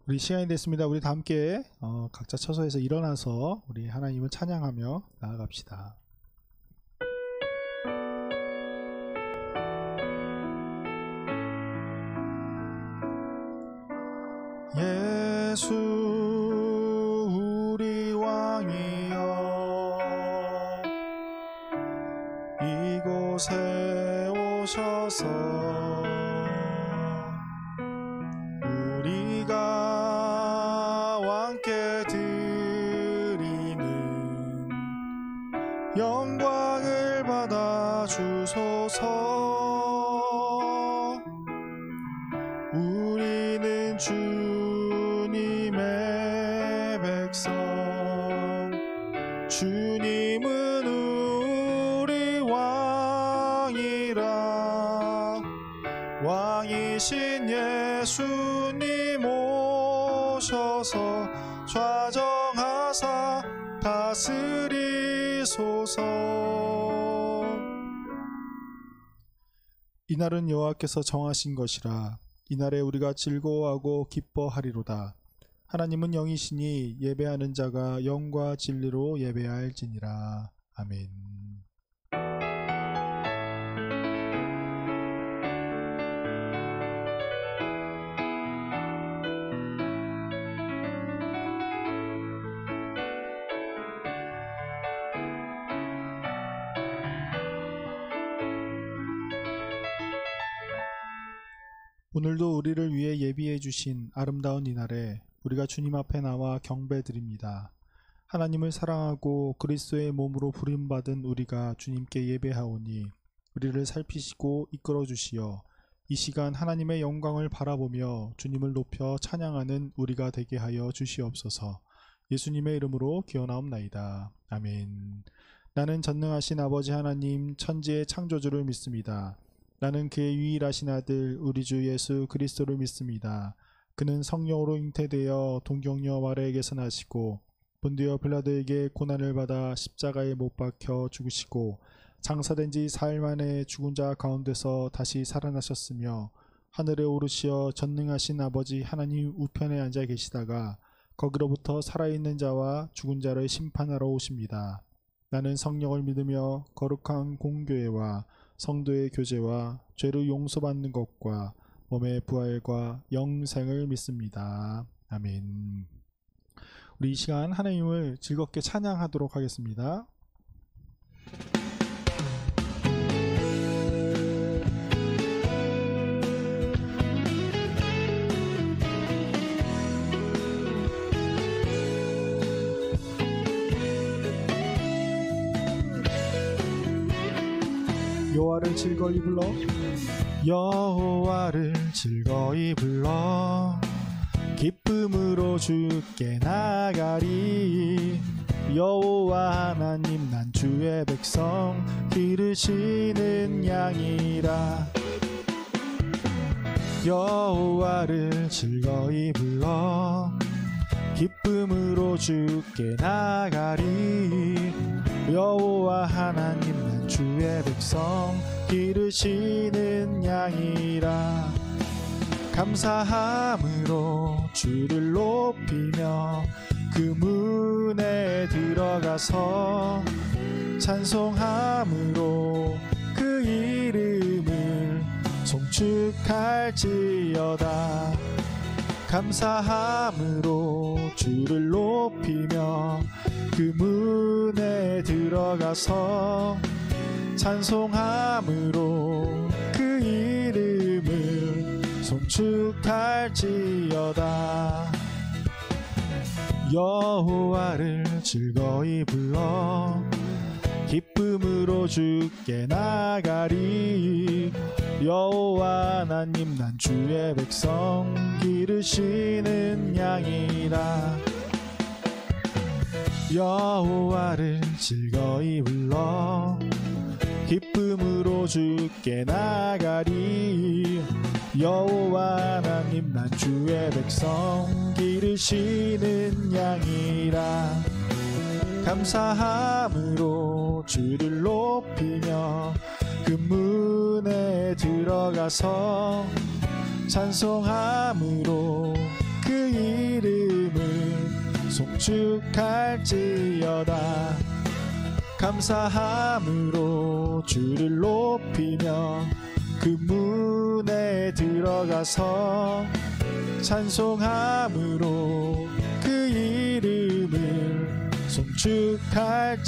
우리 시간이 됐습니다. 우리 다 함께 각자 처소에서 일어나서 우리 하나님을 찬양하며 나아갑시다. 예수 우리 왕이여, 이곳에 오셔서 우리가 왕께 드리는 영광을 받아 주소서. 우리는 주님의 백성, 주님은 우리 왕이라. 왕이신 예수님 오셔서 좌정하사 다스리소서. 이날은 여호와께서 정하신 것이라. 이날에 우리가 즐거워하고 기뻐하리로다. 하나님은 영이시니 예배하는 자가 영과 진리로 예배할지니라. 아멘. 오늘도 우리를 위해 예비해 주신 아름다운 이날에 우리가 주님 앞에 나와 경배드립니다. 하나님을 사랑하고 그리스도의 몸으로 부름받은 우리가 주님께 예배하오니 우리를 살피시고 이끌어 주시어 이 시간 하나님의 영광을 바라보며 주님을 높여 찬양하는 우리가 되게 하여 주시옵소서. 예수님의 이름으로 기원하옵나이다. 아멘. 나는 전능하신 아버지 하나님 천지의 창조주를 믿습니다. 나는 그의 유일하신 아들 우리 주 예수 그리스도를 믿습니다. 그는 성령으로 잉태되어 동정녀 마리아에게서 나시고 본디오 빌라도에게 고난을 받아 십자가에 못 박혀 죽으시고 장사된 지 사흘 만에 죽은 자 가운데서 다시 살아나셨으며 하늘에 오르시어 전능하신 아버지 하나님 우편에 앉아 계시다가 거기로부터 살아있는 자와 죽은 자를 심판하러 오십니다. 나는 성령을 믿으며 거룩한 공교회와 성도의 교제와 죄를 용서받는 것과 몸의 부활과 영생을 믿습니다. 아멘. 우리 이 시간 하나님을 즐겁게 찬양하도록 하겠습니다. 여호와를 즐거이 불러, 여호와를 즐거이 불러 기쁨으로 주께 나가리. 여호와 하나님 난 주의 백성 기르시는 양이라. 여호와를 즐거이 불러 기쁨으로 주께 나가리. 여호와 하나님 난 주의 백성 기르시는 양이라. 감사함으로 주를 높이며 그 문에 들어가서 찬송함으로 그 이름을 송축할지어다. 감사함으로 주를 높이며 그 문에 들어가서 찬송함으로 그 이름을 송축할지어다. 여호와를 즐거이 불러 기쁨으로 주께 나가리. 여호와 하나님 난 주의 백성 기르시는 양이라. 여호와를 즐거이 불러 기쁨으로 주께 나가리. 여호와 하나님 난 주의 백성 기르시는 양이라. 감사함으로 주를 높이며 그 문에 들어가서 찬송함으로 그 송축할지어다. 감사함으로 주를 높이며 그 문에 들어가서 찬송함으로 그 이름을 송축할지어다.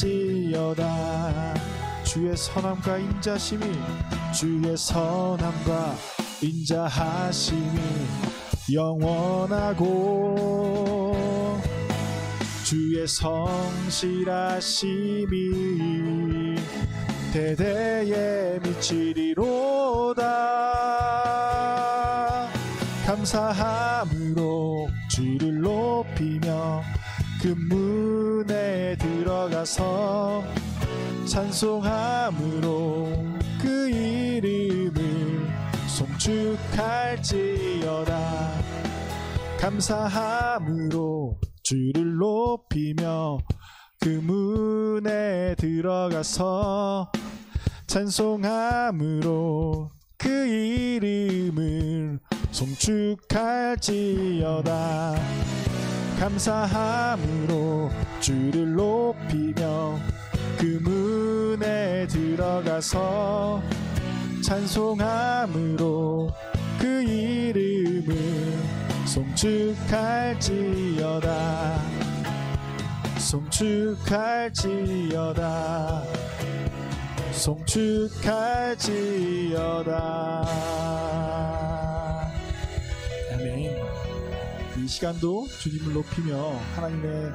주의 선함과 인자심이 주의 선함과 인자하심이 영원하고 주의 성실하심이 대대에 미치리로다. 감사함으로 주를 높이며 그 문에 들어가서 찬송함으로 그 이름을 송축할지어다. 감사함으로 주를 높이며 그 문에 들어가서 찬송함으로 그 이름을 송축할지어다. 감사함으로 주를 높이며 그 문에 들어가서 찬송함으로 그 이름을 송축할지어다. 송축할지어다. 송축할지어다. 아멘. 이 시간도 주님을 높이며 하나님의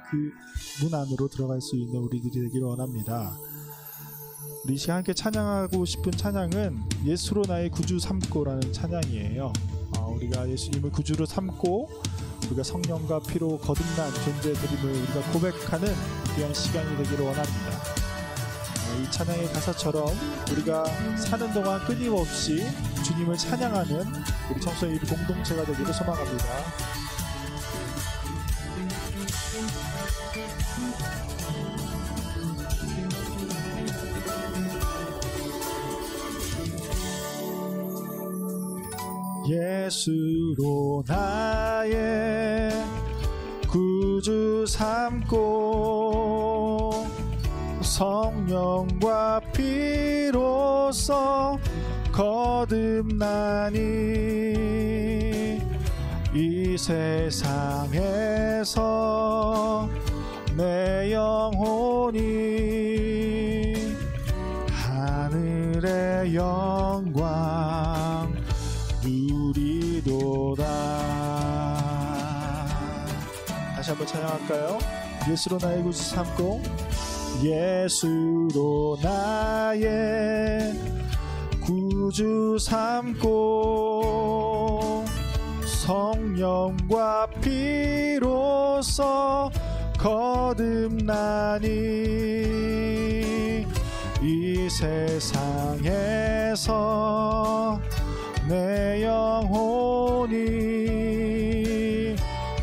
그 문 안으로 들어갈 수 있는 우리들이 되기를 원합니다. 우리 이 시간 함께 찬양하고 싶은 찬양은 예수로 나의 구주 삼고라는 찬양이에요. 우리가 예수님을 구주로 삼고 우리가 성령과 피로 거듭난 존재들임을 우리가 고백하는 귀한 시간이 되기를 원합니다. 이 찬양의 가사처럼 우리가 사는 동안 끊임없이 주님을 찬양하는 우리 청소년 예비 공동체가 되기를 소망합니다. 예수로 나의 구주 삼고 성령과 피로써 거듭나니 이 세상에서 내 영혼이 하늘의 영광 누리도다. 다시 한번 찬양할까요? 예수로 나의 구주 삼고 예수로 나의 구주 삼고 성령과 피로써 거듭나니 이 세상에서 내 영혼이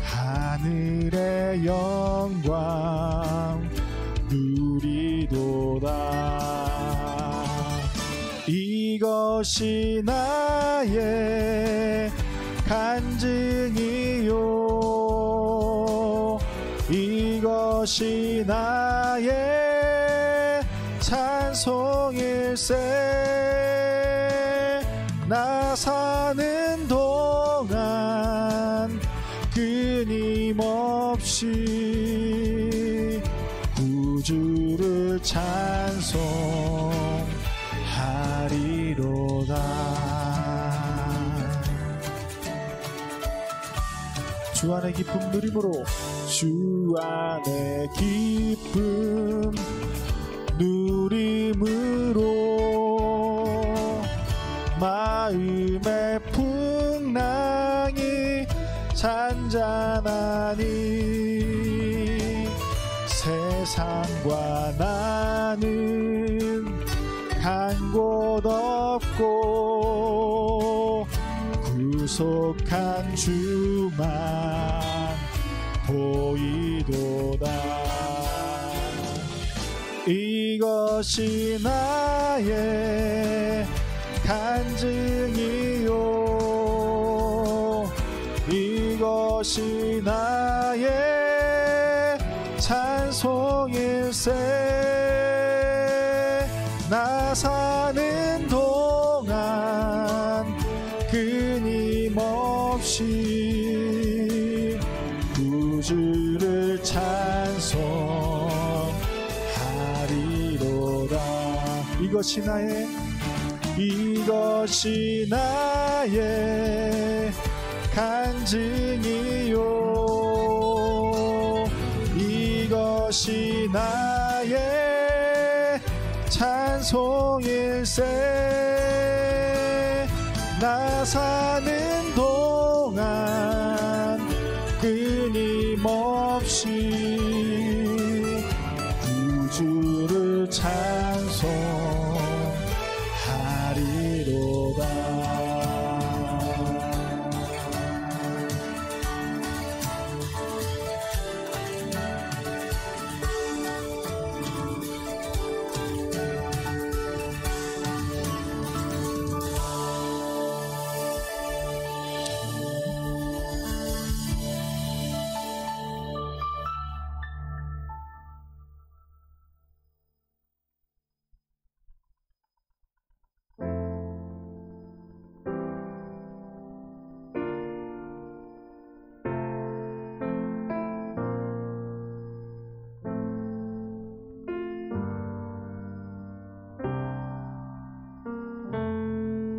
하늘의 영광 누리도다. 이것이 나의 간증이요 이것이 나의 찬송일세. 나 사는 동안 끊임없이 구주를 찬송하리로다. 주 안의 기쁨 누림으로 주 안의 기쁨 누림으로 마음의 풍랑이 잔잔하니 세상과 나는 간 곳 없고 구속한 주만 보이도다. 이것이 나의 간증이요 이것이 나의 찬송일세. 나 사는 동안 끊임없이 구주를 찬송하리로다. 이것이 나의 간증이요, 이것이 나의 찬송일세. 나 사는 동안 끊임없이 구주를 찬송하리로다.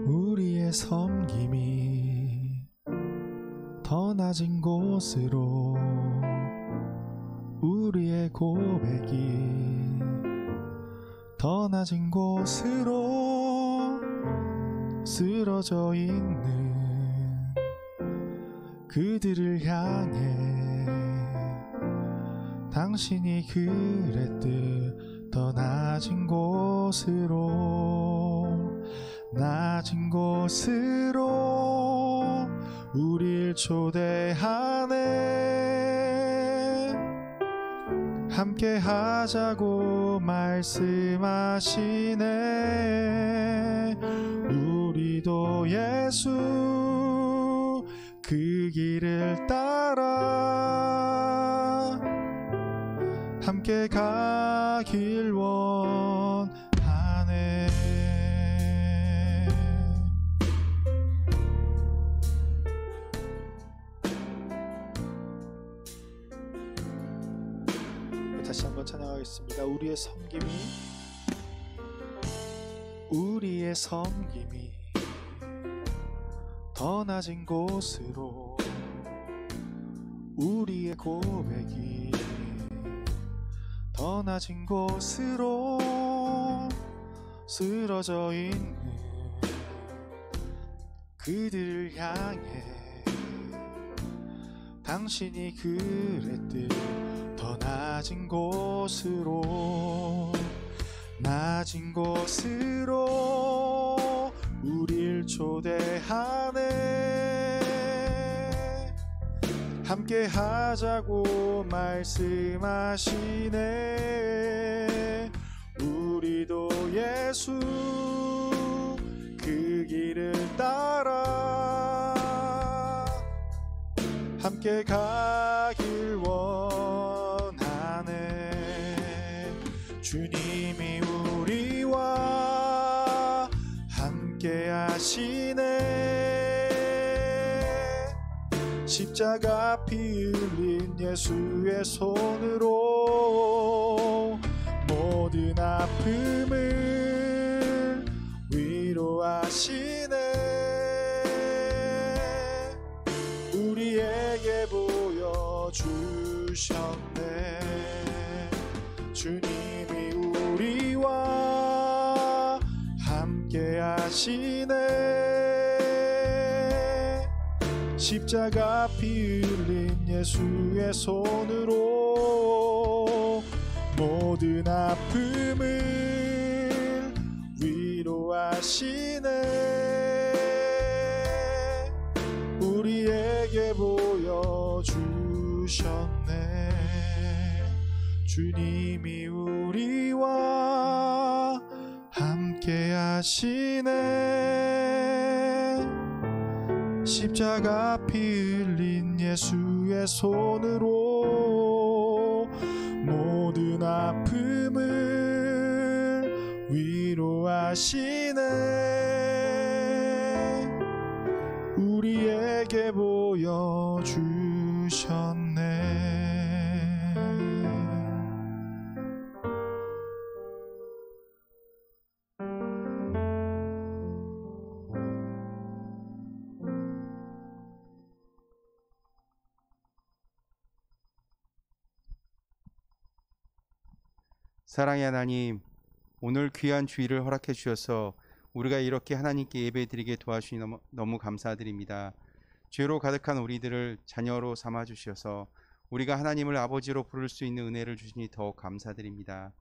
우리의 섬김이 더 낮은 곳으로, 우리의 고백이 더 낮은 곳으로 쓰러져 있는 그들을 향해 당신이 그랬듯 더 낮은 곳으로 우릴 초대하네. 함께 하자고 말씀하시네. 우리도 예수 그 길을 따라 함께 가길 원하네. 다시 한번 찬양하겠습니다. 우리의 섬김이 더 낮은 곳으로, 우리의 고백이 더 낮은 곳으로 쓰러져 있는 그들을 향해 당신이 그랬듯 더 낮은 곳으로 우릴 초대하네. 함께 하자고 말씀하시네. 우리도 예수 그 길을 따라 함께 가길 원하네. 주님이 우리와 함께 하시네. 십자가 피 흘린 예수의 손으로 모든 아픔을 위로하시네. 우리에게 보여주셨네. 주님이 우리와 함께 하시네. 십자가 피 흘린 예수의 손으로 모든 아픔을 위로하시네. 우리에게 보여주셨네. 주님이 우리와 함께 하시네. 십자가 피 흘린 예수의 손으로 모든 아픔을 위로하시네. 우리에게 보여주셨네. 사랑의 하나님, 오늘 귀한 주일을 허락해 주셔서 우리가 이렇게 하나님께 예배드리게 도와주시니 너무 감사드립니다. 죄로 가득한 우리들을 자녀로 삼아 주셔서 우리가 하나님을 아버지로 부를 수 있는 은혜를 주시니 더 감사드립니다.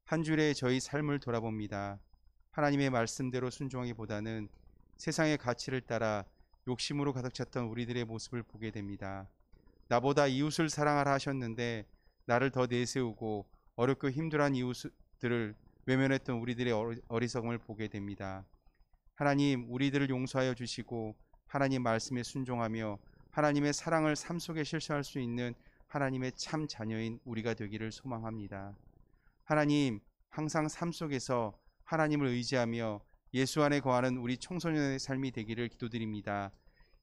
한 주일의 저희 삶을 돌아봅니다. 하나님의 말씀대로 순종하기보다는 세상의 가치를 따라 욕심으로 가득 찼던 우리들의 모습을 보게 됩니다. 나보다 이웃을 사랑하라 하셨는데 나를 더 내세우고 어렵고 힘들어한 이웃들을 외면했던 우리들의 어리석음을 보게 됩니다. 하나님, 우리들을 용서하여 주시고 하나님 말씀에 순종하며 하나님의 사랑을 삶 속에 실천할 수 있는 하나님의 참 자녀인 우리가 되기를 소망합니다. 하나님, 항상 삶 속에서 하나님을 의지하며 예수 안에 거하는 우리 청소년의 삶이 되기를 기도드립니다.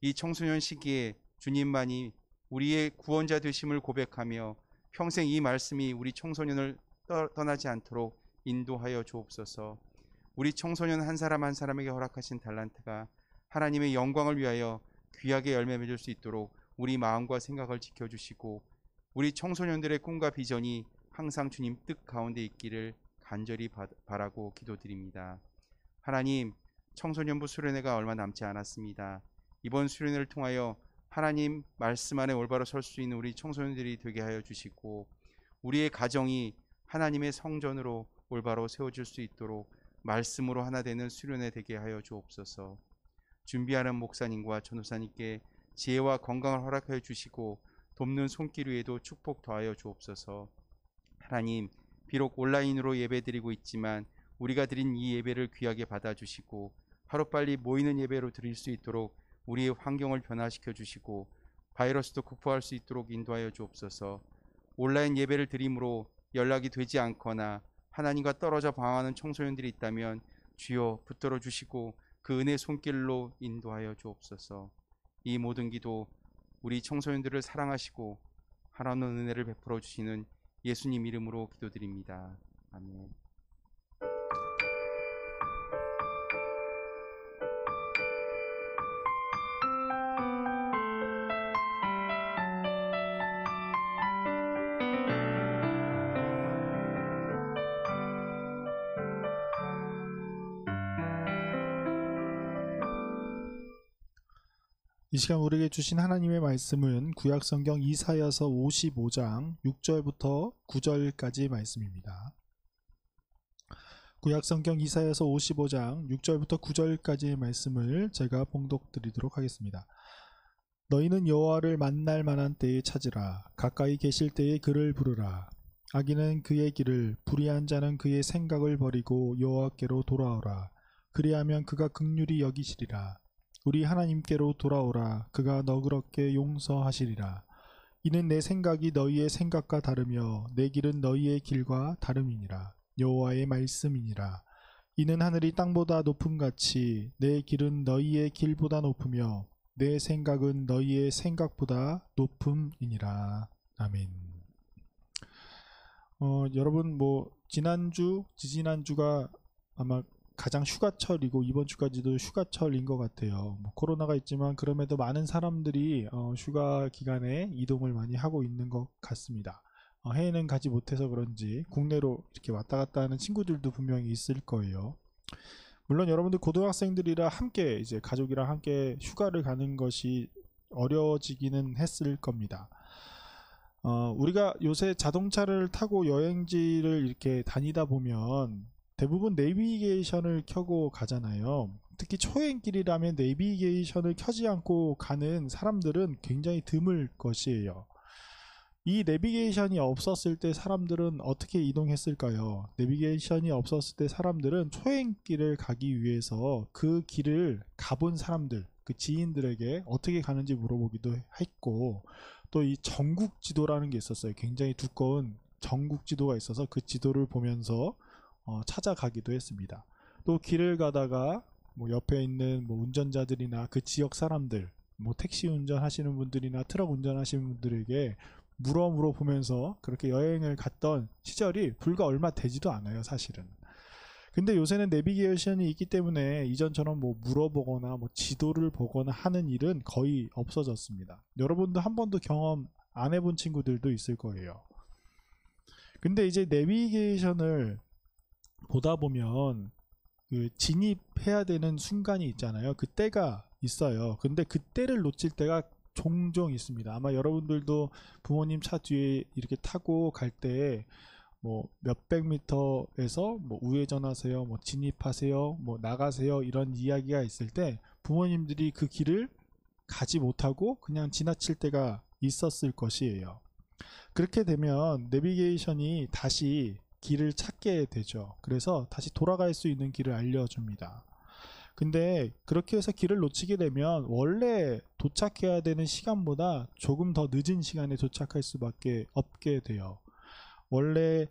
이 청소년 시기에 주님만이 우리의 구원자 되심을 고백하며 평생 이 말씀이 우리 청소년을 떠나지 않도록 인도하여 주옵소서. 우리 청소년 한 사람 한 사람에게 허락하신 달란트가 하나님의 영광을 위하여 귀하게 열매 맺을 수 있도록 우리 마음과 생각을 지켜주시고 우리 청소년들의 꿈과 비전이 항상 주님 뜻 가운데 있기를 간절히 바라고 기도드립니다. 하나님, 청소년부 수련회가 얼마 남지 않았습니다. 이번 수련회를 통하여 하나님 말씀 안에 올바로 설 수 있는 우리 청소년들이 되게 하여 주시고 우리의 가정이 하나님의 성전으로 올바로 세워질 수 있도록 말씀으로 하나 되는 수련회 되게 하여 주옵소서. 준비하는 목사님과 전도사님께 지혜와 건강을 허락하여 주시고 돕는 손길 위에도 축복 더하여 주옵소서. 하나님, 비록 온라인으로 예배드리고 있지만 우리가 드린 이 예배를 귀하게 받아주시고 하루빨리 모이는 예배로 드릴 수 있도록 우리의 환경을 변화시켜 주시고 바이러스도 극복할 수 있도록 인도하여 주옵소서. 온라인 예배를 드림으로 연락이 되지 않거나 하나님과 떨어져 방황하는 청소년들이 있다면 주여 붙들어 주시고 그 은혜 손길로 인도하여 주옵소서. 이 모든 기도 우리 청소년들을 사랑하시고 하나님 은혜를 베풀어 주시는 예수님 이름으로 기도드립니다. 아멘. 이 시간 우리에게 주신 하나님의 말씀은 구약성경 이사야서 55장 6절부터 9절까지 말씀입니다. 구약성경 이사야서 55장 6절부터 9절까지의 말씀을 제가 봉독드리도록 하겠습니다. 너희는 여호와를 만날 만한 때에 찾으라. 가까이 계실 때에 그를 부르라. 악인은 그의 길을, 불의한 자는 그의 생각을 버리고 여호와께로 돌아오라. 그리하면 그가 긍휼히 여기시리라. 우리 하나님께로 돌아오라. 그가 너그럽게 용서하시리라. 이는 내 생각이 너희의 생각과 다르며 내 길은 너희의 길과 다름이니라. 여호와의 말씀이니라. 이는 하늘이 땅보다 높음같이 내 길은 너희의 길보다 높으며 내 생각은 너희의 생각보다 높음이니라. 아멘. 여러분 지난주, 지지난주가 아마 가장 휴가철이고 이번 주까지도 휴가철인 것 같아요. 코로나가 있지만 그럼에도 많은 사람들이 휴가 기간에 이동을 많이 하고 있는 것 같습니다. 해외는 가지 못해서 그런지 국내로 이렇게 왔다 갔다 하는 친구들도 분명히 있을 거예요. 물론 여러분들 고등학생들이라 함께 이제 가족이랑 함께 휴가를 가는 것이 어려워지기는 했을 겁니다. 우리가 요새 자동차를 타고 여행지를 이렇게 다니다 보면 대부분 내비게이션을 켜고 가잖아요. 특히 초행길이라면 내비게이션을 켜지 않고 가는 사람들은 굉장히 드물 것이에요. 이 내비게이션이 없었을 때 사람들은 어떻게 이동했을까요? 내비게이션이 없었을 때 사람들은 초행길을 가기 위해서 그 길을 가본 사람들, 그 지인들에게 어떻게 가는지 물어보기도 했고, 또 이 전국 지도라는 게 있었어요. 굉장히 두꺼운 전국 지도가 있어서 그 지도를 보면서 찾아가기도 했습니다. 또 길을 가다가 뭐 옆에 있는 뭐 운전자들이나 그 지역 사람들, 뭐 택시 운전하시는 분들이나 트럭 운전하시는 분들에게 물어보면서 그렇게 여행을 갔던 시절이 불과 얼마 되지도 않아요, 사실은. 근데 요새는 내비게이션이 있기 때문에 이전처럼 뭐 물어보거나 뭐 지도를 보거나 하는 일은 거의 없어졌습니다. 여러분도 한 번도 경험 안 해본 친구들도 있을 거예요. 근데 이제 내비게이션을 보다 보면 그 진입해야 되는 순간이 있잖아요. 그 때가 있어요. 근데 그 때를 놓칠 때가 종종 있습니다. 아마 여러분들도 부모님 차 뒤에 이렇게 타고 갈 때 뭐 몇백 미터에서 뭐 우회전하세요, 뭐 진입하세요, 뭐 나가세요 이런 이야기가 있을 때 부모님들이 그 길을 가지 못하고 그냥 지나칠 때가 있었을 것이에요. 그렇게 되면 내비게이션이 다시 길을 찾게 되죠. 그래서 다시 돌아갈 수 있는 길을 알려줍니다. 근데 그렇게 해서 길을 놓치게 되면 원래 도착해야 되는 시간보다 조금 더 늦은 시간에 도착할 수밖에 없게 돼요. 원래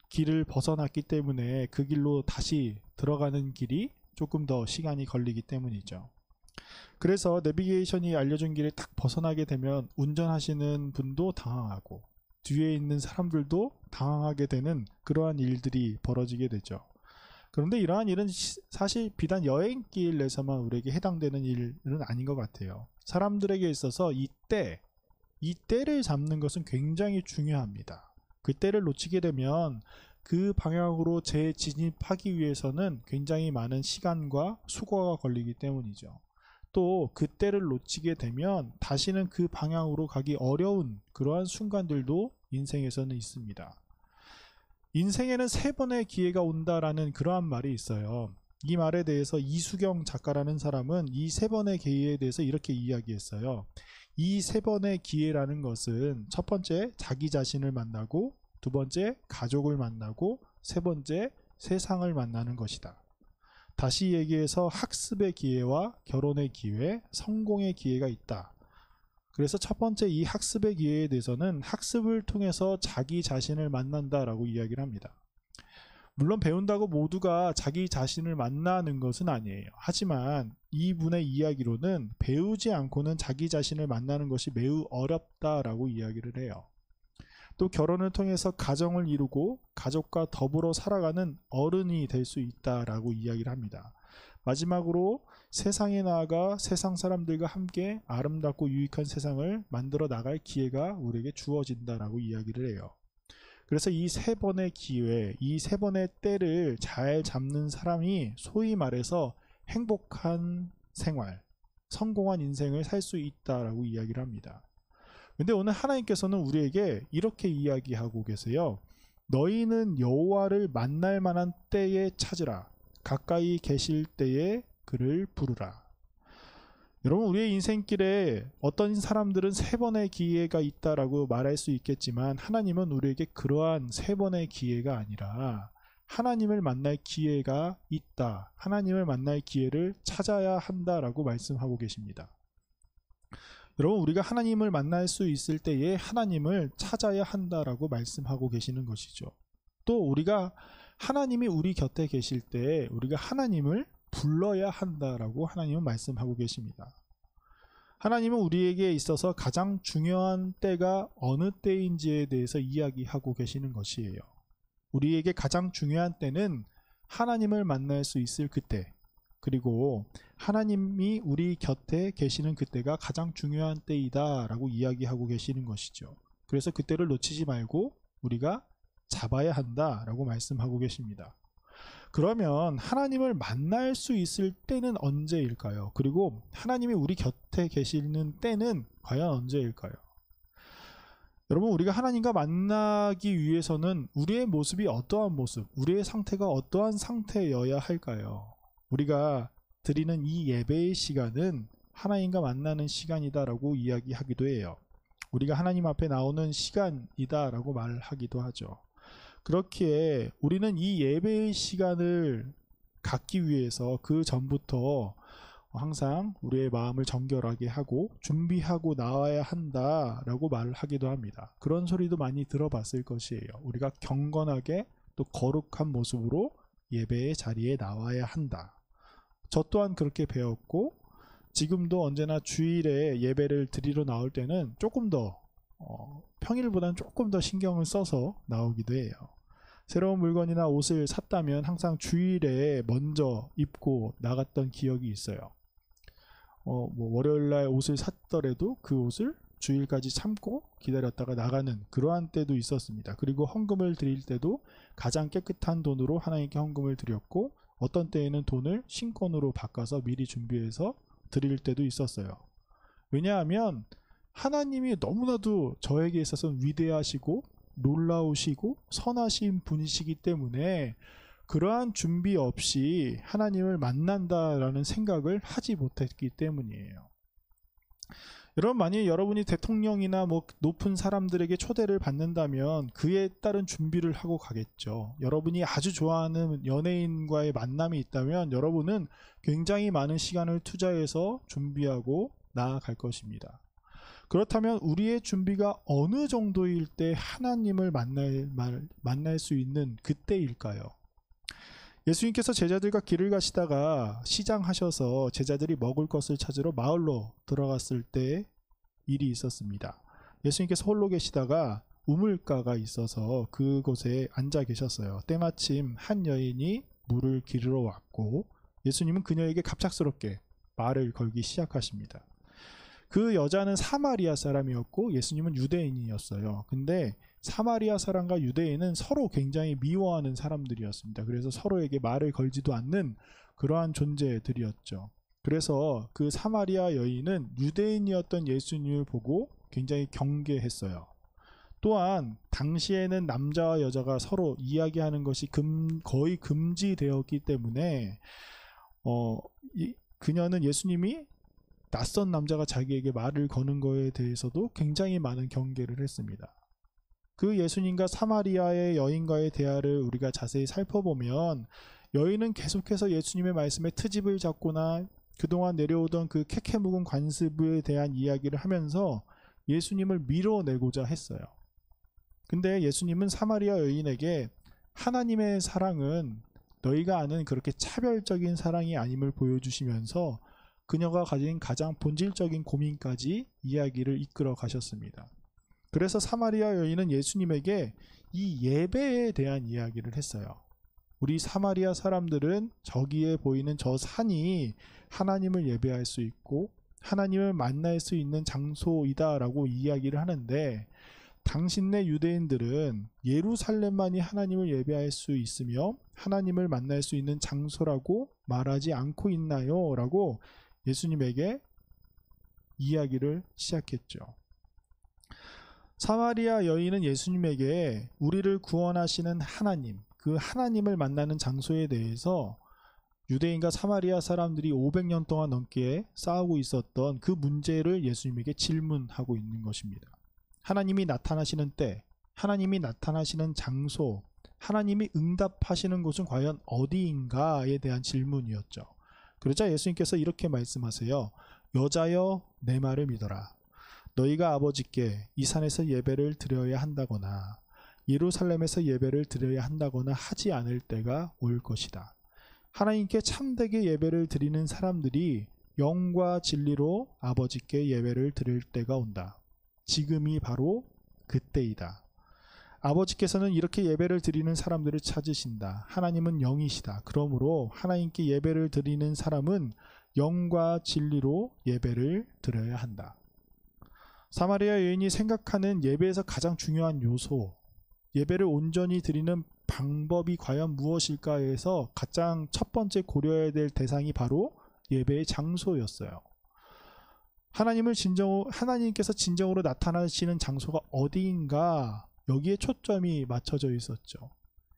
길을 벗어났기 때문에 그 길로 다시 들어가는 길이 조금 더 시간이 걸리기 때문이죠. 그래서 내비게이션이 알려준 길을 딱 벗어나게 되면 운전하시는 분도 당황하고 뒤에 있는 사람들도 당황하게 되는 그러한 일들이 벌어지게 되죠. 그런데 이러한 일은 사실 비단 여행길에서만 우리에게 해당되는 일은 아닌 것 같아요. 사람들에게 있어서 이 때를 잡는 것은 굉장히 중요합니다. 그 때를 놓치게 되면 그 방향으로 재진입하기 위해서는 굉장히 많은 시간과 수고가 걸리기 때문이죠. 또 그 때를 놓치게 되면 다시는 그 방향으로 가기 어려운 그러한 순간들도 인생에서는 있습니다. 인생에는 3번의 기회가 온다라는 그러한 말이 있어요. 이 말에 대해서 이수경 작가라는 사람은 이 3번의 기회에 대해서 이렇게 이야기했어요. 이 3번의 기회라는 것은 첫 번째 자기 자신을 만나고, 두 번째 가족을 만나고, 세 번째 세상을 만나는 것이다. 다시 얘기해서 학습의 기회와 결혼의 기회, 성공의 기회가 있다. 그래서 첫 번째 이 학습의 기회에 대해서는 학습을 통해서 자기 자신을 만난다라고 이야기를 합니다. 물론 배운다고 모두가 자기 자신을 만나는 것은 아니에요. 하지만 이분의 이야기로는 배우지 않고는 자기 자신을 만나는 것이 매우 어렵다라고 이야기를 해요. 또 결혼을 통해서 가정을 이루고 가족과 더불어 살아가는 어른이 될 수 있다라고 이야기를 합니다. 마지막으로 세상에 나아가 세상 사람들과 함께 아름답고 유익한 세상을 만들어 나갈 기회가 우리에게 주어진다라고 이야기를 해요. 그래서 이 3번의 기회, 이 3번의 때를 잘 잡는 사람이 소위 말해서 행복한 생활, 성공한 인생을 살 수 있다라고 이야기를 합니다. 근데 오늘 하나님께서는 우리에게 이렇게 이야기하고 계세요. 너희는 여호와를 만날 만한 때에 찾으라. 가까이 계실 때에 그를 부르라. 여러분, 우리의 인생길에 어떤 사람들은 3번의 기회가 있다라고 말할 수 있겠지만 하나님은 우리에게 그러한 3번의 기회가 아니라 하나님을 만날 기회가 있다. 하나님을 만날 기회를 찾아야 한다라고 말씀하고 계십니다. 여러분, 우리가 하나님을 만날 수 있을 때에 하나님을 찾아야 한다라고 말씀하고 계시는 것이죠. 또 우리가 하나님이 우리 곁에 계실 때 우리가 하나님을 불러야 한다라고 하나님은 말씀하고 계십니다. 하나님은 우리에게 있어서 가장 중요한 때가 어느 때인지에 대해서 이야기하고 계시는 것이에요. 우리에게 가장 중요한 때는 하나님을 만날 수 있을 그때, 그리고 하나님이 우리 곁에 계시는 그때가 가장 중요한 때이다 라고 이야기하고 계시는 것이죠. 그래서 그때를 놓치지 말고 우리가 잡아야 한다 라고 말씀하고 계십니다. 그러면 하나님을 만날 수 있을 때는 언제일까요? 그리고 하나님이 우리 곁에 계시는 때는 과연 언제일까요? 여러분, 우리가 하나님과 만나기 위해서는 우리의 모습이 어떠한 모습, 우리의 상태가 어떠한 상태여야 할까요? 우리가 드리는 이 예배의 시간은 하나님과 만나는 시간이다라고 이야기하기도 해요. 우리가 하나님 앞에 나오는 시간이다라고 말하기도 하죠. 그렇기에 우리는 이 예배의 시간을 갖기 위해서 그 전부터 항상 우리의 마음을 정결하게 하고 준비하고 나와야 한다라고 말하기도 합니다. 그런 소리도 많이 들어봤을 것이에요. 우리가 경건하게 또 거룩한 모습으로 예배의 자리에 나와야 한다. 저 또한 그렇게 배웠고 지금도 언제나 주일에 예배를 드리러 나올 때는 조금 더 평일보다는 조금 더 신경을 써서 나오기도 해요. 새로운 물건이나 옷을 샀다면 항상 주일에 먼저 입고 나갔던 기억이 있어요. 월요일날 옷을 샀더라도 그 옷을 주일까지 참고 기다렸다가 나가는 그러한 때도 있었습니다. 그리고 헌금을 드릴 때도 가장 깨끗한 돈으로 하나님께 헌금을 드렸고 어떤 때에는 돈을 신권으로 바꿔서 미리 준비해서 드릴 때도 있었어요. 왜냐하면 하나님이 너무나도 저에게 있어서는 위대하시고 놀라우시고 선하신 분이시기 때문에 그러한 준비 없이 하나님을 만난다라는 생각을 하지 못했기 때문이에요. 여러분, 만약 여러분이 대통령이나 높은 사람들에게 초대를 받는다면 그에 따른 준비를 하고 가겠죠. 여러분이 아주 좋아하는 연예인과의 만남이 있다면 여러분은 굉장히 많은 시간을 투자해서 준비하고 나아갈 것입니다. 그렇다면 우리의 준비가 어느 정도일 때 하나님을 만날 수 있는 그때일까요? 예수님께서 제자들과 길을 가시다가 시장하셔서 제자들이 먹을 것을 찾으러 마을로 들어갔을 때 일이 있었습니다. 예수님께서 홀로 계시다가 우물가가 있어서 그곳에 앉아 계셨어요. 때마침 한 여인이 물을 기르러 왔고 예수님은 그녀에게 갑작스럽게 말을 걸기 시작하십니다. 그 여자는 사마리아 사람이었고 예수님은 유대인이었어요. 근데 사마리아 사람과 유대인은 서로 굉장히 미워하는 사람들이었습니다. 그래서 서로에게 말을 걸지도 않는 그러한 존재들이었죠. 그래서 그 사마리아 여인은 유대인이었던 예수님을 보고 굉장히 경계했어요. 또한 당시에는 남자와 여자가 서로 이야기하는 것이 거의 금지되었기 때문에 그녀는 예수님이 낯선 남자가 자기에게 말을 거는 거에 대해서도 굉장히 많은 경계를 했습니다. 그 예수님과 사마리아의 여인과의 대화를 우리가 자세히 살펴보면 여인은 계속해서 예수님의 말씀에 트집을 잡거나 그동안 내려오던 그 캐캐묵은 관습에 대한 이야기를 하면서 예수님을 밀어내고자 했어요. 근데 예수님은 사마리아 여인에게 하나님의 사랑은 너희가 아는 그렇게 차별적인 사랑이 아님을 보여주시면서 그녀가 가진 가장 본질적인 고민까지 이야기를 이끌어 가셨습니다. 그래서 사마리아 여인은 예수님에게 이 예배에 대한 이야기를 했어요. 우리 사마리아 사람들은 저기에 보이는 저 산이 하나님을 예배할 수 있고 하나님을 만날 수 있는 장소이다라고 이야기를 하는데 당신네 유대인들은 예루살렘만이 하나님을 예배할 수 있으며 하나님을 만날 수 있는 장소라고 말하지 않고 있나요? 라고 예수님에게 이야기를 시작했죠. 사마리아 여인은 예수님에게 우리를 구원하시는 하나님, 그 하나님을 만나는 장소에 대해서 유대인과 사마리아 사람들이 500년 동안 넘게 싸우고 있었던 그 문제를 예수님에게 질문하고 있는 것입니다. 하나님이 나타나시는 때, 하나님이 나타나시는 장소, 하나님이 응답하시는 곳은 과연 어디인가에 대한 질문이었죠. 그러자 예수님께서 이렇게 말씀하세요. 여자여 내 말을 믿어라. 너희가 아버지께 이 산에서 예배를 드려야 한다거나 예루살렘에서 예배를 드려야 한다거나 하지 않을 때가 올 것이다. 하나님께 참되게 예배를 드리는 사람들이 영과 진리로 아버지께 예배를 드릴 때가 온다. 지금이 바로 그때이다. 아버지께서는 이렇게 예배를 드리는 사람들을 찾으신다. 하나님은 영이시다. 그러므로 하나님께 예배를 드리는 사람은 영과 진리로 예배를 드려야 한다. 사마리아 여인이 생각하는 예배에서 가장 중요한 요소, 예배를 온전히 드리는 방법이 과연 무엇일까 해서 가장 첫 번째 고려해야 될 대상이 바로 예배의 장소였어요. 하나님께서 진정으로 나타나시는 장소가 어디인가, 여기에 초점이 맞춰져 있었죠.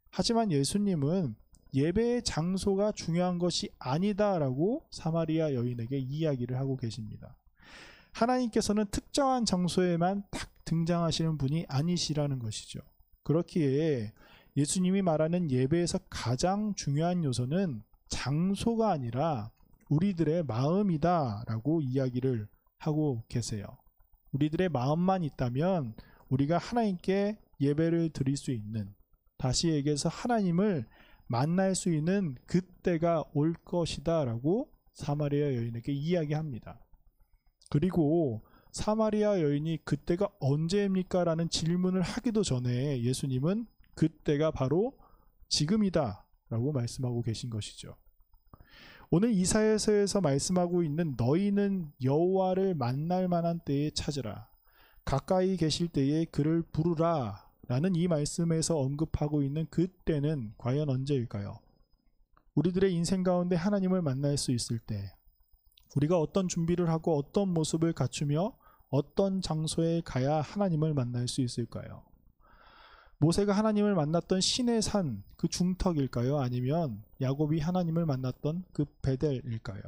하지만 예수님은 예배의 장소가 중요한 것이 아니다라고 사마리아 여인에게 이야기를 하고 계십니다. 하나님께서는 특정한 장소에만 딱 등장하시는 분이 아니시라는 것이죠. 그렇기에 예수님이 말하는 예배에서 가장 중요한 요소는 장소가 아니라 우리들의 마음이다라고 이야기를 하고 계세요. 우리들의 마음만 있다면 우리가 하나님께 예배를 드릴 수 있는, 다시 얘기해서 하나님을 만날 수 있는 그때가 올 것이다 라고 사마리아 여인에게 이야기합니다. 그리고 사마리아 여인이 그때가 언제입니까? 라는 질문을 하기도 전에 예수님은 그때가 바로 지금이다 라고 말씀하고 계신 것이죠. 오늘 이사야서에서 말씀하고 있는 너희는 여호와를 만날 만한 때에 찾으라, 가까이 계실 때에 그를 부르라 라는 이 말씀에서 언급하고 있는 그때는 과연 언제일까요? 우리들의 인생 가운데 하나님을 만날 수 있을 때 우리가 어떤 준비를 하고 어떤 모습을 갖추며 어떤 장소에 가야 하나님을 만날 수 있을까요? 모세가 하나님을 만났던 시내 산 그 중턱일까요? 아니면 야곱이 하나님을 만났던 그 베델일까요?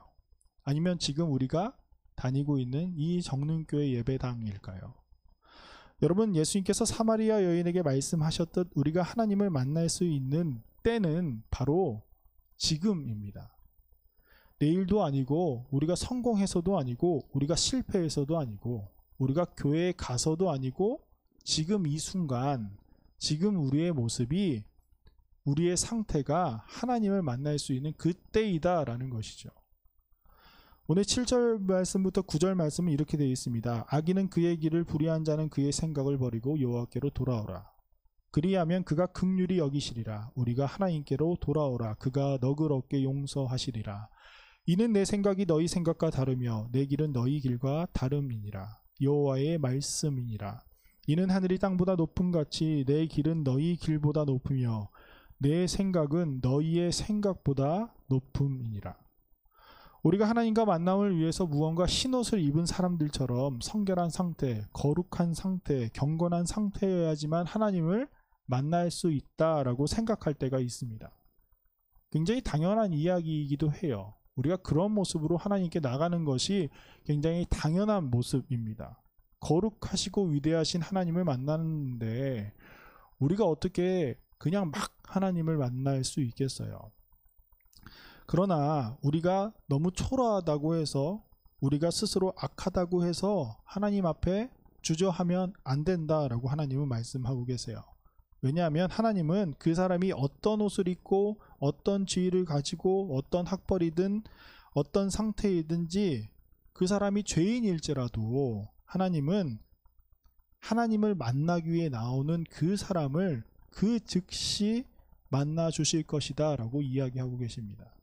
아니면 지금 우리가 다니고 있는 이 정릉교회 예배당일까요? 여러분, 예수님께서 사마리아 여인에게 말씀하셨듯 우리가 하나님을 만날 수 있는 때는 바로 지금입니다. 내일도 아니고, 우리가 성공해서도 아니고, 우리가 실패해서도 아니고, 우리가 교회에 가서도 아니고, 지금 이 순간, 지금 우리의 모습이, 우리의 상태가 하나님을 만날 수 있는 그때이다 라는 것이죠. 오늘 7절 말씀부터 9절 말씀은 이렇게 되어 있습니다. 악인은 그의 길을, 불의한 자는 그의 생각을 버리고 여호와께로 돌아오라. 그리하면 그가 긍휼히 여기시리라. 우리가 하나님께로 돌아오라. 그가 너그럽게 용서하시리라. 이는 내 생각이 너희 생각과 다르며 내 길은 너희 길과 다름이니라. 여호와의 말씀이니라. 이는 하늘이 땅보다 높음같이 내 길은 너희 길보다 높으며 내 생각은 너희의 생각보다 높음이니라. 우리가 하나님과 만남을 위해서 무언가 흰옷을 입은 사람들처럼 성결한 상태, 거룩한 상태, 경건한 상태여야지만 하나님을 만날 수 있다라고 생각할 때가 있습니다. 굉장히 당연한 이야기이기도 해요. 우리가 그런 모습으로 하나님께 나가는 것이 굉장히 당연한 모습입니다. 거룩하시고 위대하신 하나님을 만나는데 우리가 어떻게 그냥 막 하나님을 만날 수 있겠어요? 그러나 우리가 너무 초라하다고 해서, 우리가 스스로 악하다고 해서 하나님 앞에 주저하면 안 된다라고 하나님은 말씀하고 계세요. 왜냐하면 하나님은 그 사람이 어떤 옷을 입고 어떤 지위를 가지고 어떤 학벌이든 어떤 상태이든지 그 사람이 죄인일지라도 하나님은 하나님을 만나기 위해 나오는 그 사람을 그 즉시 만나 주실 것이다 라고 이야기하고 계십니다.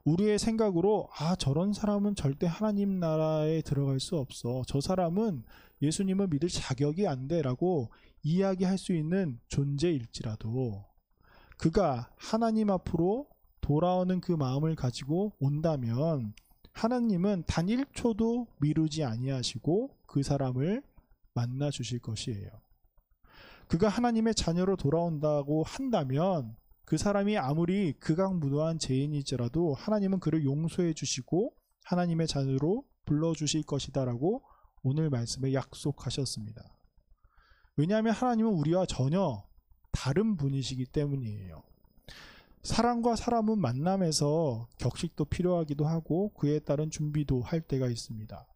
우리의 생각으로 저런 사람은 절대 하나님 나라에 들어갈 수 없어, 저 사람은 예수님을 믿을 자격이 안 돼 라고 이야기할 수 있는 존재일지라도 그가 하나님 앞으로 돌아오는 그 마음을 가지고 온다면 하나님은 단 1초도 미루지 아니하시고 그 사람을 만나 주실 것이에요. 그가 하나님의 자녀로 돌아온다고 한다면 그 사람이 아무리 극악무도한 죄인이지라도 하나님은 그를 용서해 주시고 하나님의 자녀로 불러주실 것이다 라고 오늘 말씀에 약속하셨습니다. 왜냐하면 하나님은 우리와 전혀 다른 분이시기 때문이에요. 사람과 사람은 만남에서 격식도 필요하기도 하고 그에 따른 준비도 할 때가 있습니다.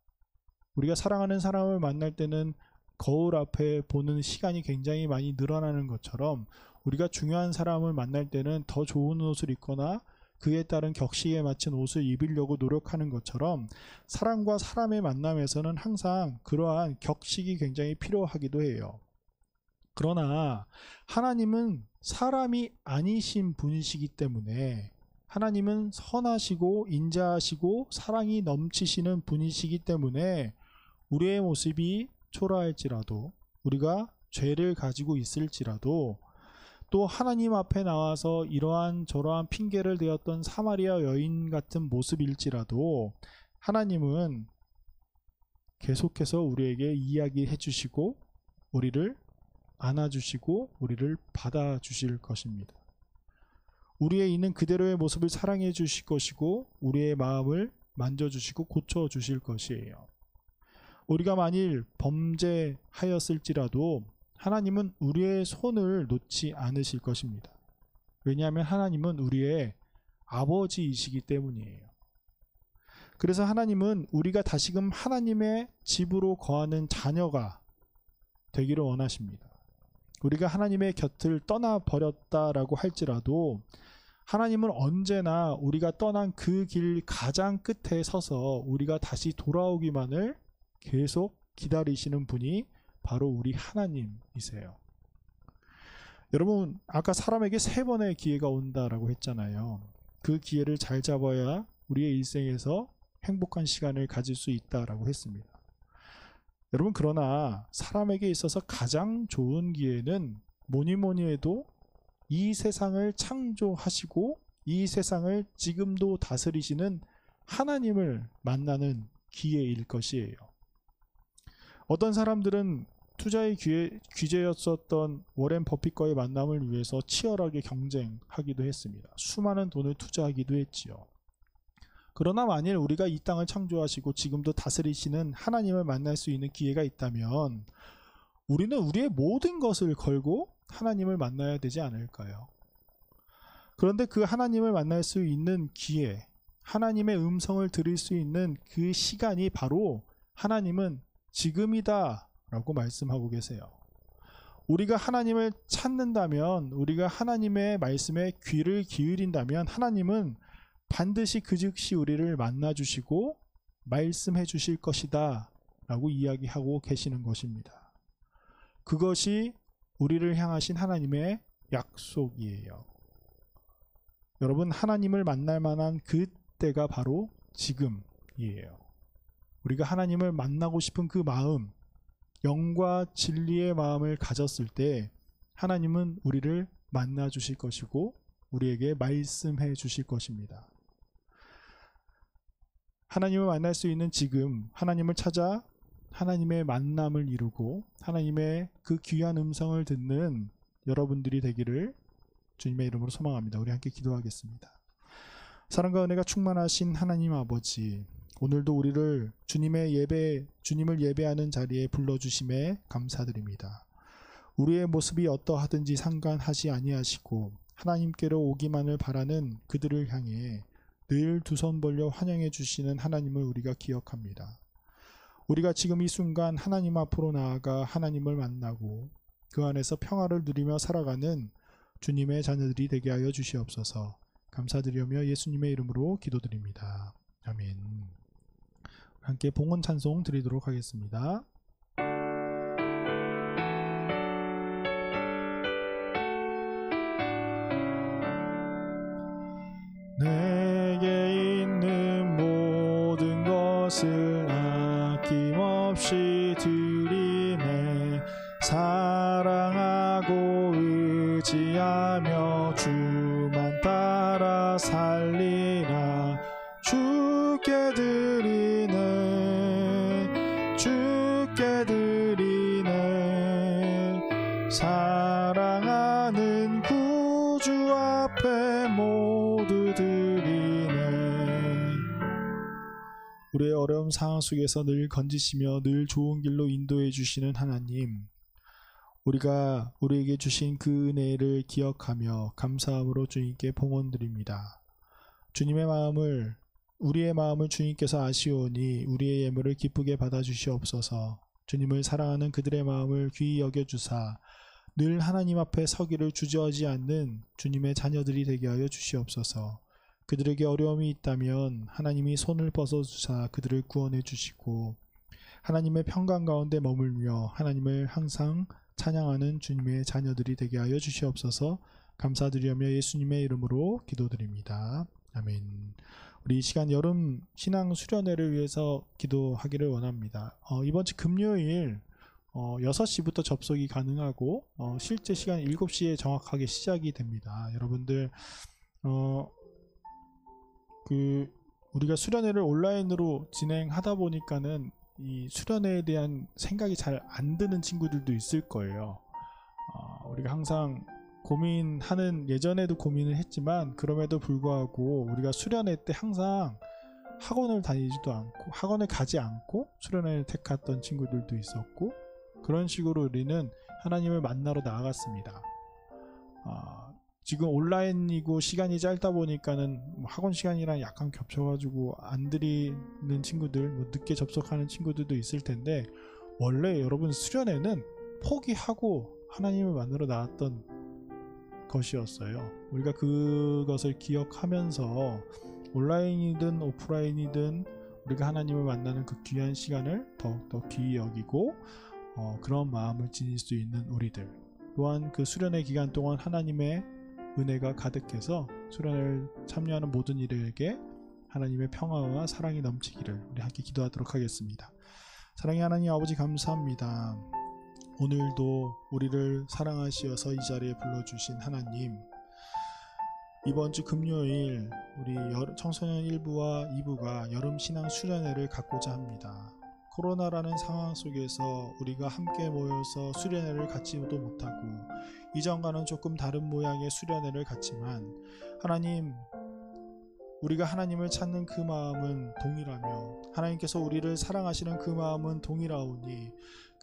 우리가 사랑하는 사람을 만날 때는 거울 앞에 보는 시간이 굉장히 많이 늘어나는 것처럼 우리가 중요한 사람을 만날 때는 더 좋은 옷을 입거나 그에 따른 격식에 맞춘 옷을 입으려고 노력하는 것처럼 사람과 사람의 만남에서는 항상 그러한 격식이 굉장히 필요하기도 해요. 그러나 하나님은 사람이 아니신 분이시기 때문에, 하나님은 선하시고 인자하시고 사랑이 넘치시는 분이시기 때문에 우리의 모습이 초라할지라도, 우리가 죄를 가지고 있을지라도, 또 하나님 앞에 나와서 이러한 저러한 핑계를 대었던 사마리아 여인 같은 모습일지라도 하나님은 계속해서 우리에게 이야기해 주시고 우리를 안아주시고 우리를 받아주실 것입니다. 우리에 있는 그대로의 모습을 사랑해 주실 것이고 우리의 마음을 만져주시고 고쳐주실 것이에요. 우리가 만일 범죄하였을지라도 하나님은 우리의 손을 놓지 않으실 것입니다. 왜냐하면 하나님은 우리의 아버지이시기 때문이에요. 그래서 하나님은 우리가 다시금 하나님의 집으로 거하는 자녀가 되기를 원하십니다. 우리가 하나님의 곁을 떠나버렸다라고 할지라도 하나님은 언제나 우리가 떠난 그 길 가장 끝에 서서 우리가 다시 돌아오기만을 계속 기다리시는 분이 바로 우리 하나님이세요. 여러분, 아까 사람에게 3번의 기회가 온다라고 했잖아요. 그 기회를 잘 잡아야 우리의 일생에서 행복한 시간을 가질 수 있다라고 했습니다. 여러분, 그러나 사람에게 있어서 가장 좋은 기회는 뭐니 해도 이 세상을 창조하시고 이 세상을 지금도 다스리시는 하나님을 만나는 기회일 것이에요. 어떤 사람들은 투자의 귀재였었던 워렌 버핏과의 만남을 위해서 치열하게 경쟁하기도 했습니다. 수많은 돈을 투자하기도 했지요. 그러나 만일 우리가 이 땅을 창조하시고 지금도 다스리시는 하나님을 만날 수 있는 기회가 있다면 우리는 우리의 모든 것을 걸고 하나님을 만나야 되지 않을까요? 그런데 그 하나님을 만날 수 있는 기회, 하나님의 음성을 들을 수 있는 그 시간이 바로 하나님은 지금이다 라고 말씀하고 계세요. 우리가 하나님을 찾는다면, 우리가 하나님의 말씀에 귀를 기울인다면 하나님은 반드시 그 즉시 우리를 만나주시고 말씀해 주실 것이다 라고 이야기하고 계시는 것입니다. 그것이 우리를 향하신 하나님의 약속이에요. 여러분, 하나님을 만날 만한 그 때가 바로 지금이에요. 우리가 하나님을 만나고 싶은 그 마음, 영과 진리의 마음을 가졌을 때 하나님은 우리를 만나 주실 것이고 우리에게 말씀해 주실 것입니다. 하나님을 만날 수 있는 지금, 하나님을 찾아 하나님의 만남을 이루고 하나님의 그 귀한 음성을 듣는 여러분들이 되기를 주님의 이름으로 소망합니다. 우리 함께 기도하겠습니다. 사랑과 은혜가 충만하신 하나님 아버지, 오늘도 우리를 주님을 예배하는 자리에 불러주심에 감사드립니다. 우리의 모습이 어떠하든지 상관하지 아니하시고 하나님께로 오기만을 바라는 그들을 향해 늘 두 손 벌려 환영해 주시는 하나님을 우리가 기억합니다. 우리가 지금 이 순간 하나님 앞으로 나아가 하나님을 만나고 그 안에서 평화를 누리며 살아가는 주님의 자녀들이 되게 하여 주시옵소서. 감사드리며 예수님의 이름으로 기도드립니다. 아멘. 함께 봉헌 찬송 드리도록 하겠습니다. 내게 있는 모든 것을 아낌없이 드리네. 사랑하고 의지하며 주만 따라 살리라. 주께 드리네, 주께 드리네. 사랑하는 구주 앞에 모두 드리네. 우리의 어려운 상황 속에서 늘 건지시며 늘 좋은 길로 인도해 주시는 하나님, 우리가 우리에게 주신 그 은혜를 기억하며 감사함으로 주님께 봉헌드립니다. 우리의 마음을 주님께서 아시오니 우리의 예물을 기쁘게 받아주시옵소서. 주님을 사랑하는 그들의 마음을 귀히 여겨주사 늘 하나님 앞에 서기를 주저하지 않는 주님의 자녀들이 되게 하여 주시옵소서. 그들에게 어려움이 있다면 하나님이 손을 뻗어주사 그들을 구원해 주시고 하나님의 평강 가운데 머물며 하나님을 항상 찬양하는 주님의 자녀들이 되게 하여 주시옵소서. 감사드리며 예수님의 이름으로 기도드립니다. 아멘. 우리 이 시간 여름 신앙 수련회를 위해서 기도하기를 원합니다. 이번 주 금요일 6시부터 접속이 가능하고 실제 시간 7시에 정확하게 시작이 됩니다. 여러분들 우리가 수련회를 온라인으로 진행하다 보니까는 이 수련회에 대한 생각이 잘 안 드는 친구들도 있을 거예요. 우리가 항상 예전에도 고민을 했지만 그럼에도 불구하고 우리가 수련회 때 항상 학원을 다니지도 않고 학원을 가지 않고 수련회를 택했던 친구들도 있었고, 그런 식으로 우리는 하나님을 만나러 나아갔습니다. 지금 온라인이고 시간이 짧다 보니까는 학원 시간이랑 약간 겹쳐가지고 안 드리는 친구들, 늦게 접속하는 친구들도 있을 텐데, 원래 여러분 수련회는 포기하고 하나님을 만나러 나왔던 것이었어요. 우리가 그것을 기억하면서 온라인이든 오프라인이든 우리가 하나님을 만나는 그 귀한 시간을 더욱더 귀히 여기고 그런 마음을 지닐 수 있는 우리들, 또한 그 수련회 기간 동안 하나님의 은혜가 가득해서 수련회를 참여하는 모든 이들에게 하나님의 평화와 사랑이 넘치기를 우리 함께 기도하도록 하겠습니다. 사랑의 하나님 아버지, 감사합니다. 오늘도 우리를 사랑하시어서 이 자리에 불러주신 하나님, 이번 주 금요일 우리 청소년 1부와 2부가 여름 신앙 수련회를 갖고자 합니다. 코로나라는 상황 속에서 우리가 함께 모여서 수련회를 갖지도 못하고 이전과는 조금 다른 모양의 수련회를 갖지만, 하나님, 우리가 하나님을 찾는 그 마음은 동일하며 하나님께서 우리를 사랑하시는 그 마음은 동일하오니,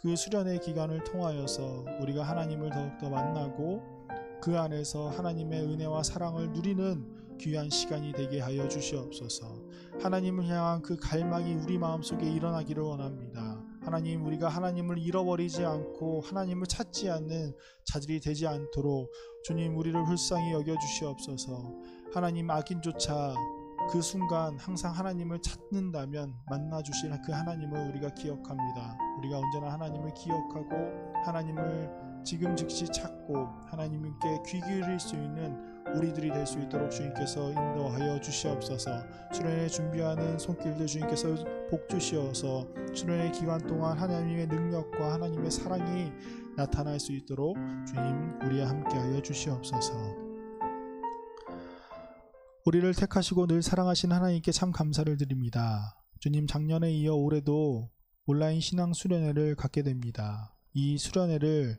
그 수련회 기간을 통하여서 우리가 하나님을 더욱더 만나고 그 안에서 하나님의 은혜와 사랑을 누리는 귀한 시간이 되게 하여 주시옵소서. 하나님을 향한 그 갈망이 우리 마음속에 일어나기를 원합니다. 하나님, 우리가 하나님을 잃어버리지 않고 하나님을 찾지 않는 자들이 되지 않도록 주님, 우리를 불쌍히 여겨 주시옵소서. 하나님, 악인조차 그 순간 항상 하나님을 찾는다면 만나 주실 그 하나님을 우리가 기억합니다. 우리가 언제나 하나님을 기억하고 하나님을 지금 즉시 찾고 하나님께 귀 기울일 수 있는 우리들이 될 수 있도록 주님께서 인도하여 주시옵소서. 수련회 준비하는 손길들 주님께서 복 주시어서 수련회 기간 동안 하나님의 능력과 하나님의 사랑이 나타날 수 있도록 주님, 우리와 함께하여 주시옵소서. 우리를 택하시고 늘 사랑하신 하나님께 참 감사를 드립니다. 주님, 작년에 이어 올해도 온라인 신앙 수련회를 갖게 됩니다. 이 수련회를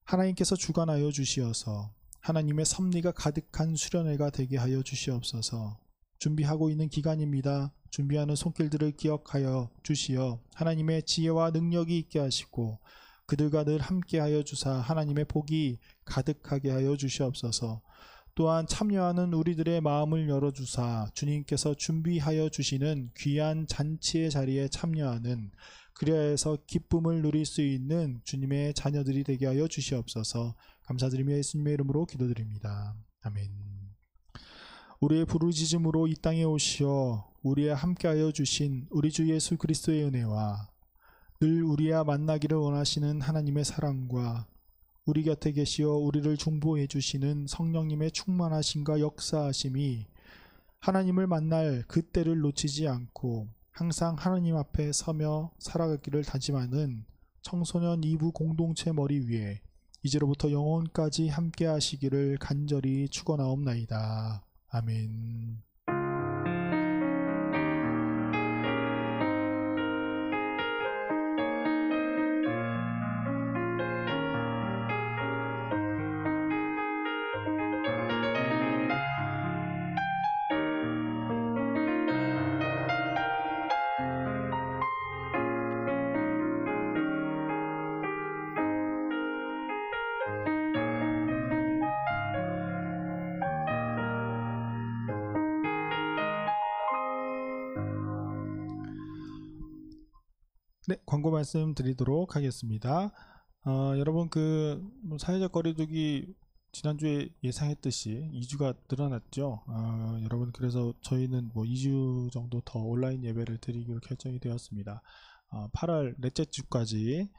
하나님께서 주관하여 주시어서 하나님의 섭리가 가득한 수련회가 되게 하여 주시옵소서. 준비하고 있는 기간입니다. 준비하는 손길들을 기억하여 주시어 하나님의 지혜와 능력이 있게 하시고 그들과 늘 함께하여 주사 하나님의 복이 가득하게 하여 주시옵소서. 또한 참여하는 우리들의 마음을 열어주사 주님께서 준비하여 주시는 귀한 잔치의 자리에 참여하는, 그리하여서 기쁨을 누릴 수 있는 주님의 자녀들이 되게 하여 주시옵소서. 감사드리며 예수님의 이름으로 기도드립니다. 아멘. 우리의 부르짖음으로 이 땅에 오시어 우리와 함께하여 주신 우리 주 예수 그리스도의 은혜와 늘 우리와 만나기를 원하시는 하나님의 사랑과 우리 곁에 계시어 우리를 중보해 주시는 성령님의 충만하심과 역사하심이 하나님을 만날 그때를 놓치지 않고 항상 하나님 앞에 서며 살아가기를 다짐하는 청소년 2부 공동체 머리 위에 이제로부터 영원까지 함께 하시기를 간절히 축원하옵나이다. 아멘. 네, 광고 말씀 드리도록 하겠습니다. 여러분, 사회적 거리두기 지난주에 예상했듯이 2주가 늘어났죠. 여러분, 그래서 저희는 2주 정도 더 온라인 예배를 드리기로 결정이 되었습니다. 8월 넷째 주까지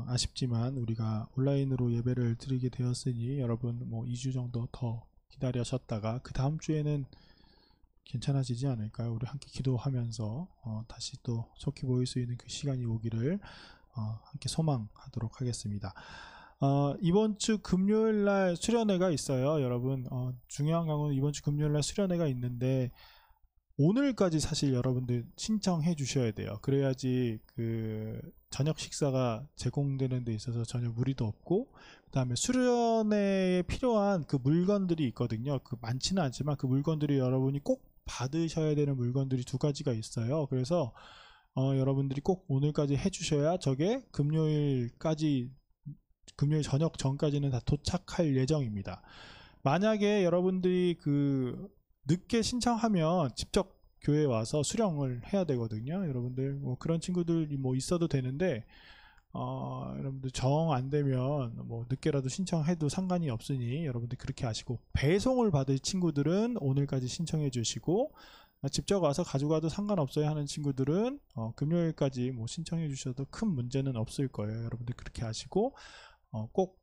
아쉽지만 우리가 온라인으로 예배를 드리게 되었으니 여러분 2주 정도 더 기다리셨다가 그 다음 주에는 괜찮아지지 않을까요? 우리 함께 기도하면서 다시 또 좋게 보일 수 있는 그 시간이 오기를 함께 소망하도록 하겠습니다. 이번 주 금요일 날 수련회가 있어요. 여러분, 중요한 강은 이번 주 금요일 날 수련회가 있는데 오늘까지 사실 여러분들 신청해 주셔야 돼요. 그래야지 그 저녁 식사가 제공되는 데 있어서 전혀 무리도 없고, 그 다음에 수련회에 필요한 그 물건들이 있거든요. 많지는 않지만 그 물건들이 여러분이 꼭 받으셔야 되는 물건들이 2가지가 있어요. 그래서 여러분들이 꼭 오늘까지 해주셔야 저게 금요일 저녁 전까지는 다 도착할 예정입니다. 만약에 여러분들이 그 늦게 신청하면 직접 교회에 와서 수령을 해야 되거든요. 여러분들 뭐 그런 친구들이 뭐 있어도 되는데 여러분들 정 안 되면 뭐 늦게라도 신청해도 상관이 없으니 여러분들 그렇게 하시고, 배송을 받을 친구들은 오늘까지 신청해 주시고, 직접 와서 가져가도 상관없어요 하는 친구들은 금요일까지 뭐 신청해 주셔도 큰 문제는 없을 거예요. 여러분들 그렇게 하시고 꼭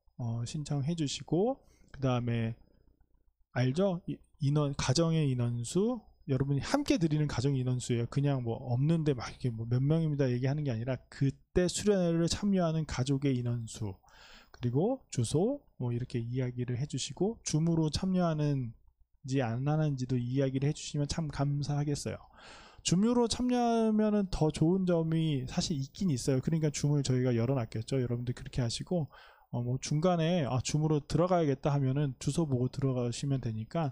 신청해 주시고, 그 다음에 알죠? 인원, 가정의 인원수, 여러분이 함께 드리는 가정 인원수예요. 그냥 뭐 없는데 막 이게 뭐 몇 명입니다 얘기하는 게 아니라 그때 수련회를 참여하는 가족의 인원수, 그리고 주소 뭐 이렇게 이야기를 해주시고, 줌으로 참여하는지 안 하는지도 이야기를 해주시면 참 감사하겠어요. 줌으로 참여하면은 더 좋은 점이 사실 있긴 있어요. 그러니까 줌을 저희가 열어놨겠죠. 여러분들 그렇게 하시고 뭐 중간에 줌으로 들어가야겠다 하면은 주소 보고 들어가시면 되니까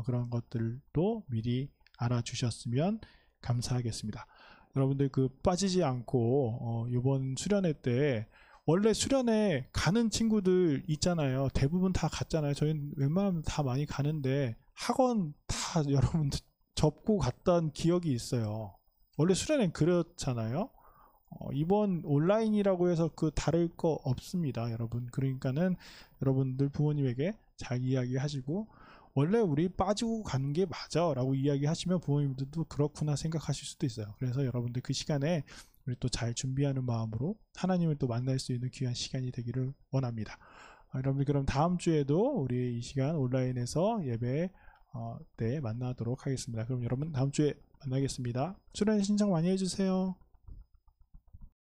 그런 것들도 미리 알아주셨으면 감사하겠습니다. 여러분들 그 빠지지 않고 이번 수련회 때, 원래 수련회 가는 친구들 있잖아요. 대부분 다 갔잖아요. 저희는 웬만하면 다 많이 가는데 학원 다 여러분들 접고 갔던 기억이 있어요. 원래 수련회는 그렇잖아요. 이번 온라인이라고 해서 그 다를 거 없습니다, 여러분. 그러니까는 여러분들 부모님에게 잘 이야기하시고, 원래 우리 빠지고 가는 게 맞아 라고 이야기하시면 부모님들도 그렇구나 생각하실 수도 있어요. 그래서 여러분들 그 시간에 우리 또 잘 준비하는 마음으로 하나님을 또 만날 수 있는 귀한 시간이 되기를 원합니다. 여러분들 그럼 다음 주에도 우리 이 시간 온라인에서 예배 때 만나도록 하겠습니다. 그럼 여러분 다음 주에 만나겠습니다. 수련 신청 많이 해주세요.